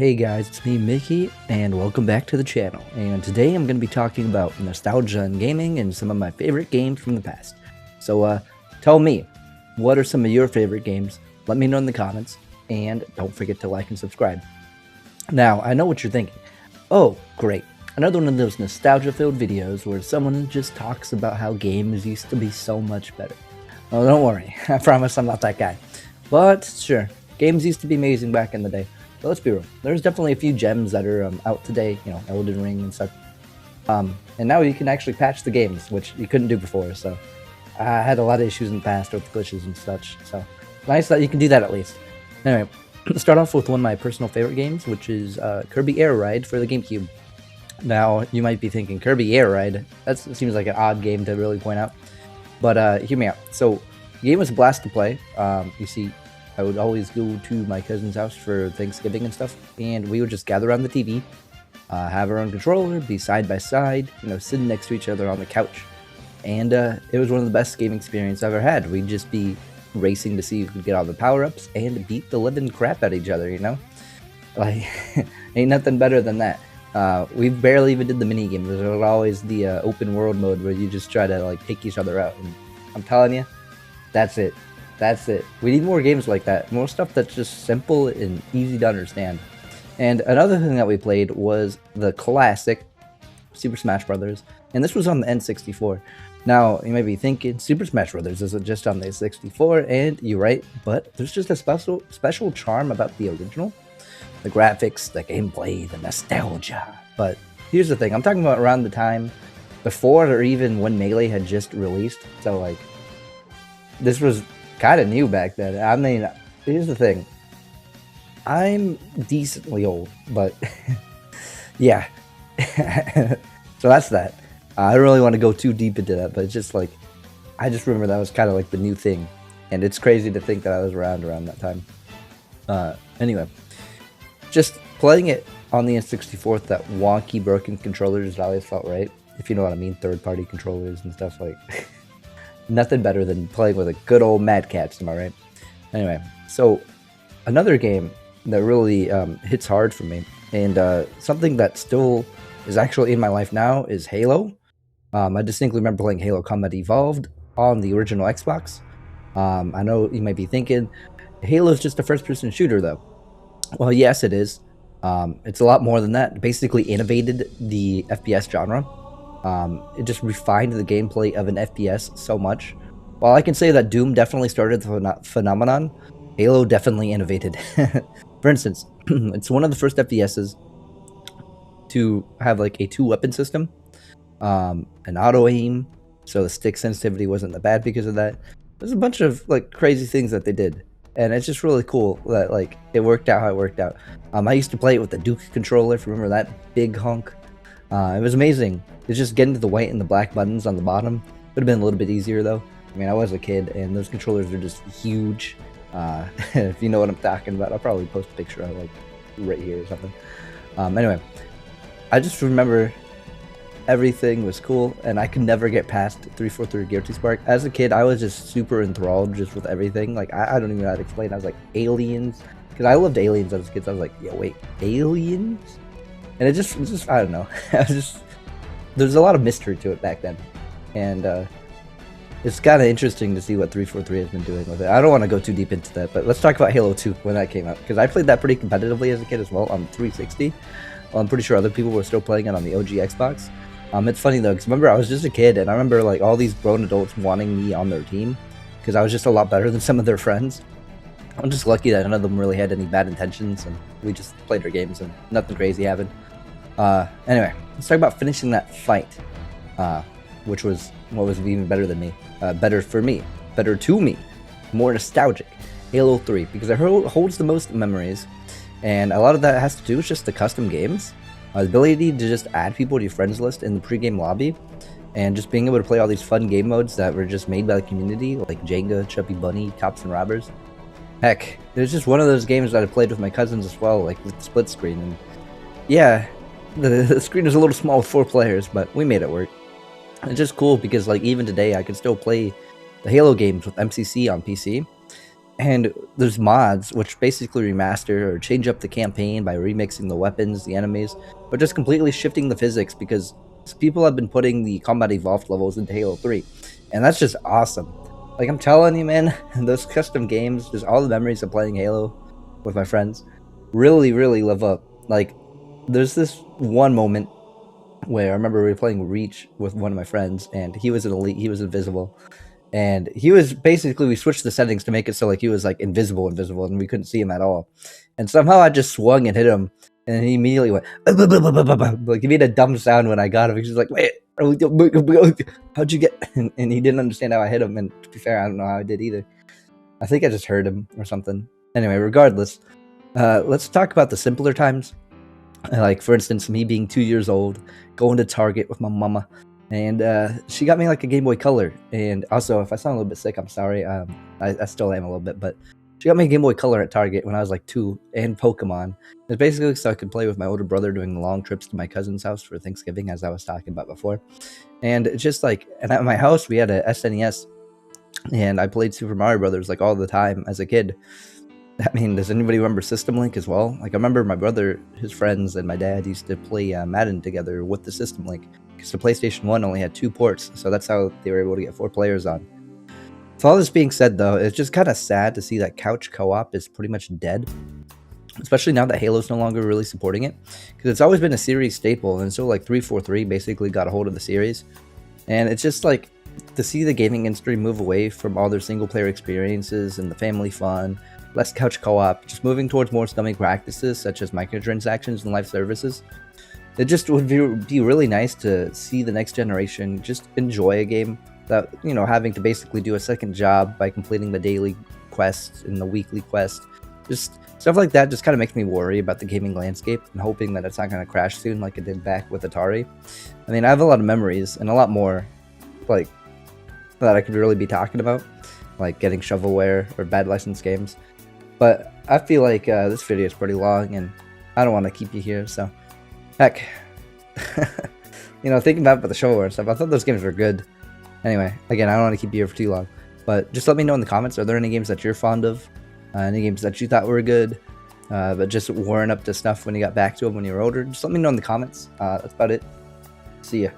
Hey guys, it's me Mickey, and welcome back to the channel. And today I'm going to be talking about nostalgia in gaming and some of my favorite games from the past. So tell me, what are some of your favorite games? Let me know in the comments, and don't forget to like and subscribe. Now, I know what you're thinking. Oh, great. Another one of those nostalgia-filled videos where someone just talks about how games used to be so much better. Well, don't worry. I promise I'm not that guy. But sure, games used to be amazing back in the day. But let's be real. There's definitely a few gems that are out today, Elden Ring and stuff. And now you can actually patch the games, which you couldn't do before. So I had a lot of issues in the past with glitches and such. So nice that you can do that at least. Anyway, let's start off with one of my personal favorite games, which is Kirby Air Ride for the GameCube. Now, you might be thinking, Kirby Air Ride? That seems like an odd game to really point out. But hear me out. So the game was a blast to play. You see, I would always go to my cousin's house for Thanksgiving and stuff, and we would just gather around the TV, have our own controller, be side by side, sitting next to each other on the couch. And it was one of the best gaming experiences I've ever had. We'd just be racing to see who could get all the power-ups and beat the living crap out of each other, Like, ain't nothing better than that. We barely even did the mini games. There was always the open world mode where you just try to take each other out. And I'm telling you, that's it. That's it. We need more games like that. More stuff that's just simple and easy to understand. And another thing that we played was the classic Super Smash Brothers, and this was on the N64. Now, you may be thinking, Super Smash Brothers isn't just on the N64, and you're right, but there's just a special charm about the original. The graphics, the gameplay, the nostalgia. But here's the thing, I'm talking about around the time before or even when Melee had just released. So, this was kind of new back then. I mean, here's the thing. I'm decently old, but yeah. So that's that. I don't really want to go too deep into that, but it's just I just remember that was kind of the new thing. And it's crazy to think that I was around that time. Anyway, just playing it on the N64 with that wonky broken controller just always felt right. If you know what I mean, third-party controllers and stuff nothing better than playing with a good old Mad Catz, am I right? Anyway, so another game that really hits hard for me, and something that still is actually in my life now, is Halo. I distinctly remember playing Halo Combat Evolved on the original Xbox. I know you might be thinking, Halo's just a first-person shooter, though. Well, yes, it is. It's a lot more than that. It basically innovated the FPS genre. It just refined the gameplay of an FPS so much. While I can say that Doom definitely started the phenomenon, Halo definitely innovated. For instance, it's one of the first FPSs to have a 2-weapon system, an auto-aim, so the stick sensitivity wasn't that bad because of that. There's a bunch of crazy things that they did, and it's just really cool that it worked out how it worked out. I used to play it with the Duke controller, if you remember that big hunk. It was amazing. It's just getting to the white and the black buttons on the bottom. Would have been a little bit easier though. I mean, I was a kid, and those controllers are just huge. If you know what I'm talking about, I'll probably post a picture of right here or something. Anyway, I just remember everything was cool, and I could never get past 343 Guilty Spark. As a kid, I was just super enthralled just with everything. I don't even know how to explain. I was like, aliens, because I loved aliens as a kid. So I was like, yo, wait, aliens? And it just I don't know. There's a lot of mystery to it back then, and it's kind of interesting to see what 343 has been doing with it. I don't want to go too deep into that, but let's talk about Halo 2 when that came out, because I played that pretty competitively as a kid as well on 360. Well, I'm pretty sure other people were still playing it on the OG Xbox. It's funny though, because remember I was just a kid, and I remember all these grown adults wanting me on their team because I was just a lot better than some of their friends. I'm just lucky that none of them really had any bad intentions, and we just played our games and nothing crazy happened. Anyway, let's talk about finishing that fight, which was what was even better than me. Better for me, better to me, more nostalgic. Halo 3, because it holds the most memories, and a lot of that has to do with just the custom games. The ability to just add people to your friends list in the pregame lobby, and just being able to play all these fun game modes that were just made by the community, like Jenga, Chubby Bunny, Cops and Robbers. Heck, there's just one of those games that I played with my cousins as well, with the split screen, and yeah, the screen is a little small with 4 players, but we made it work. It's just cool because even today I can still play the Halo games with MCC on PC, And there's mods which basically remaster or change up the campaign by remixing the weapons, the enemies, but just completely shifting the physics because people have been putting the combat evolved levels into Halo 3. And that's just awesome. Like I'm telling you, man, those custom games, just all the memories of playing Halo with my friends really, really live up. Like there's this one moment where I remember we were playing Reach with one of my friends and he was an elite, he was invisible, and he was basically, we switched the settings to make it so like he was like invisible and we couldn't see him at all, and somehow I just swung and hit him, and he immediately went like he made a dumb sound when I got him. He was like, wait, how'd you get and he didn't understand how I hit him, and to be fair, I don't know how I did either. I think I just heard him or something. Anyway, regardless, let's talk about the simpler times. Like for instance, me being 2 years old, going to Target with my mama, and she got me like a Game Boy Color. And also, if I sound a little bit sick, I'm sorry. I still am a little bit, but she got me a Game Boy Color at Target when I was like 2, and Pokemon. It's basically so I could play with my older brother doing long trips to my cousin's house for Thanksgiving, as I was talking about before. And it's just like, and at my house we had a SNES, and I played Super Mario Brothers like all the time as a kid. I mean, does anybody remember System Link as well? Like, I remember my brother, his friends, and my dad used to play Madden together with the System Link because the PlayStation 1 only had 2 ports, so that's how they were able to get 4 players on. So all this being said, though, it's just kind of sad to see that couch co-op is pretty much dead, especially now that Halo's no longer really supporting it, because it's always been a series staple, and so like 343 basically got a hold of the series, and it's just like to see the gaming industry move away from all their single-player experiences and the family fun, less couch co-op, just moving towards more scummy practices such as microtransactions and live services. It just would be really nice to see the next generation just enjoy a game without, you know, having to basically do a second job by completing the daily quests and the weekly quest. Just stuff like that just kind of makes me worry about the gaming landscape and hoping that it's not going to crash soon like it did back with Atari. I mean, I have a lot of memories and a lot more, like, that I could really be talking about, like getting shovelware or bad licensed games. But I feel like this video is pretty long, and I don't want to keep you here, so heck. You know, thinking about the shovelware and stuff, I thought those games were good. Anyway, again, I don't want to keep you here for too long, but just let me know in the comments, are there any games that you're fond of? Any games that you thought were good, but just weren't up to snuff when you got back to them when you were older? Just let me know in the comments. That's about it. See ya.